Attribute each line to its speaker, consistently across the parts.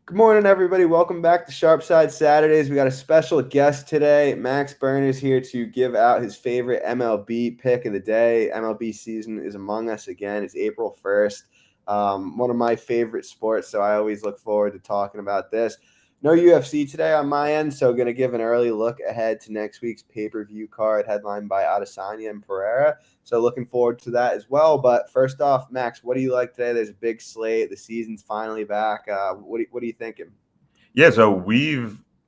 Speaker 1: Good morning, everybody. Welcome back to Sharp Side Saturdays. We got a special guest today. Max Birner's here to give out his favorite MLB pick of the day. MLB season is among us again. It's April 1st. One of my favorite sports, so I always look forward to talking about this. No UFC today on my end, so going to give an early look ahead to next week's pay-per-view card headlined by Adesanya and Pereira. So looking forward to that as well. But first off, Max, what do you like today? There's a big slate. The season's finally back. What are you thinking?
Speaker 2: Yeah, so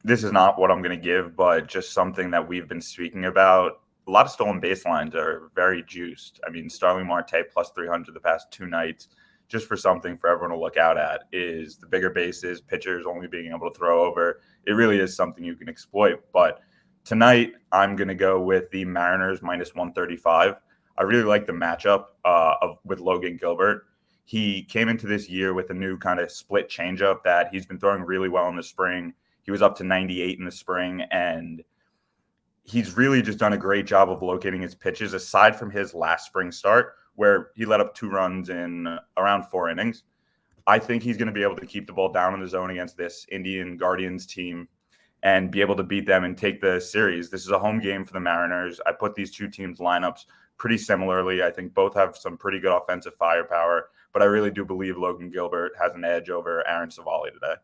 Speaker 2: this is not what I'm going to give, but just something that we've been speaking about. A lot of stolen baselines are very juiced. I mean, Starling Marte plus 300 the past two nights, just for something for everyone to look out at, is the bigger bases, pitchers only being able to throw over. It really is something you can exploit. But tonight, I'm going to go with the Mariners minus 135. I really like the matchup with Logan Gilbert. He came into this year with a new kind of split changeup that he's been throwing really well in the spring. He was up to 98 in the spring, and he's really just done a great job of locating his pitches, aside from his last spring start, where he let up 2 runs in around 4 innings. I think he's going to be able to keep the ball down in the zone against this Indian Guardians team and be able to beat them and take the series. This is a home game for the Mariners. I put these two teams' lineups pretty similarly. I think both have some pretty good offensive firepower, but I really do believe Logan Gilbert has an edge over Aaron Savali today.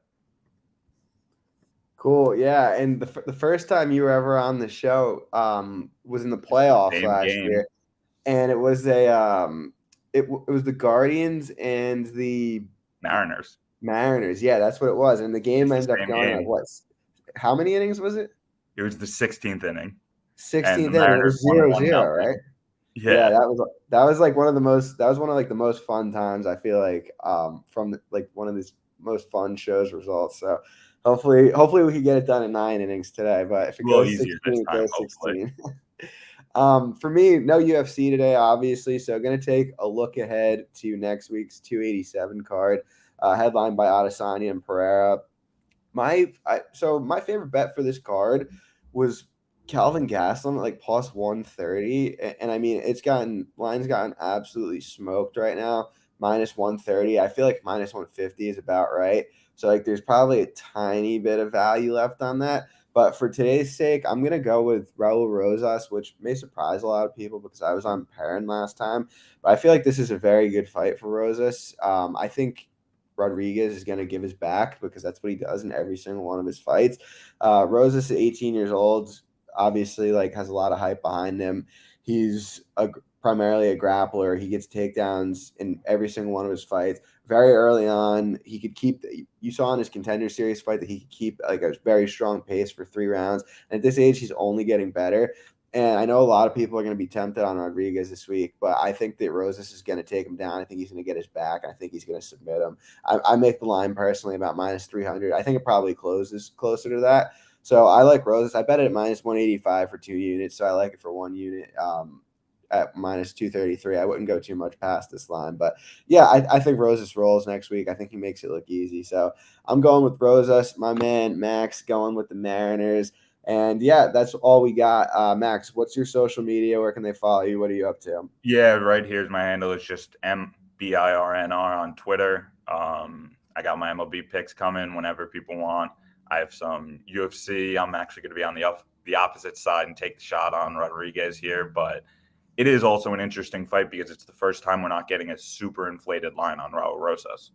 Speaker 1: Cool. Yeah. And the first time you were ever on the show was in the playoffs
Speaker 2: Same
Speaker 1: last
Speaker 2: game.
Speaker 1: year. And it was it was the Guardians and the
Speaker 2: Mariners.
Speaker 1: Mariners. Yeah, that's what it was. And the game
Speaker 2: It's
Speaker 1: ended
Speaker 2: the
Speaker 1: up
Speaker 2: same
Speaker 1: going like
Speaker 2: game.
Speaker 1: what? How many innings was it?
Speaker 2: It was the 16th inning, and the
Speaker 1: 16th inning. It
Speaker 2: Mariners
Speaker 1: was
Speaker 2: won
Speaker 1: 0-0,
Speaker 2: 1-0.
Speaker 1: right? Yeah,
Speaker 2: Yeah.
Speaker 1: that was like one of the most that was one of like the most fun times I feel like from like one of these most fun shows results. So hopefully we can get it done in 9 innings today. But if it
Speaker 2: A little
Speaker 1: goes
Speaker 2: easier this
Speaker 1: 16, it
Speaker 2: time,
Speaker 1: goes
Speaker 2: hopefully.
Speaker 1: 16. For me, no UFC today, obviously. So gonna take a look ahead to next week's 287 card, headlined by Adesanya and Pereira. My favorite bet for this card was Calvin Gastelum at like plus 130. And I mean line's gotten absolutely smoked right now. Minus 130. I feel like minus 150 is about right. So like there's probably a tiny bit of value left on that. But for today's sake, I'm gonna go with Raul Rosas, which may surprise a lot of people because I was on Perrin last time. But I feel like this is a very good fight for Rosas. I think Rodriguez is going to give his back because that's what he does in every single one of his fights. Rosas is 18 years old, obviously like has a lot of hype behind him. He's primarily a grappler. He gets takedowns in every single one of his fights. Very early on, he could keep. You saw in his Contender Series fight that he could keep like a very strong pace for 3 rounds. And at this age, he's only getting better. And I know a lot of people are going to be tempted on Rodriguez this week, but I think that Rosas is going to take him down. I think he's going to get his back. I think he's going to submit him. I make the line personally about minus 300. I think it probably closes closer to that. So I like Rosas. I bet it at minus 185 for 2 units. So I like it for 1 unit at minus 233. I wouldn't go too much past this line. But yeah, I think Rosas rolls next week. I think he makes it look easy. So I'm going with Rosas. My man Max going with the Mariners. And yeah, that's all we got. Max, what's your social media? Where can they follow you? What are you up to?
Speaker 2: Yeah, right here's my handle. It's just MBIRNR on Twitter. I got my MLB picks coming whenever people want. I have some UFC. I'm actually going to be on the opposite side and take the shot on Rodriguez here, but it is also an interesting fight because it's the first time we're not getting a super inflated line on Raul Rosas.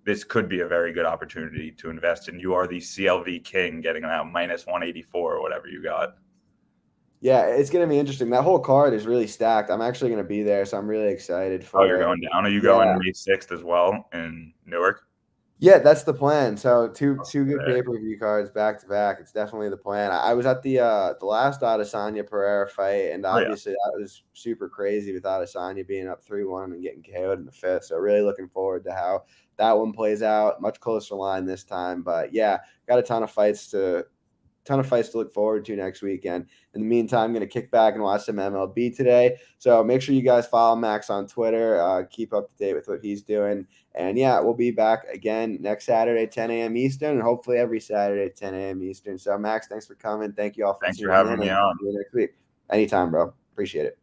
Speaker 2: This could be a very good opportunity to invest in. You are the CLV king, getting that minus 184 or whatever you got.
Speaker 1: Yeah, it's going to be interesting. That whole card is really stacked. I'm actually going to be there, so I'm really excited
Speaker 2: Oh,
Speaker 1: for
Speaker 2: you're
Speaker 1: it.
Speaker 2: going down. Are you going
Speaker 1: Yeah.
Speaker 2: May 6th as well in Newark?
Speaker 1: Yeah, that's the plan. So two good
Speaker 2: There.
Speaker 1: pay-per-view cards back to back. It's definitely the plan. I was at the last Adesanya Pereira fight, and
Speaker 2: Oh yeah.
Speaker 1: obviously that was super crazy with Adesanya being up 3-1 and getting KO'd in the fifth. So really looking forward to how that one plays out. Much closer line this time. But yeah, got a ton of fights to look forward to next weekend. In the meantime, I'm going to kick back and watch some MLB today. So make sure you guys follow Max on Twitter. Keep up to date with what he's doing. And yeah, we'll be back again next Saturday, 10 a.m. Eastern, and hopefully every Saturday, 10 a.m. Eastern. So Max, thanks for coming. Thank you all for
Speaker 2: Thanks for
Speaker 1: tuning in,
Speaker 2: having me
Speaker 1: and
Speaker 2: on.
Speaker 1: see you next week. Anytime, bro. Appreciate it.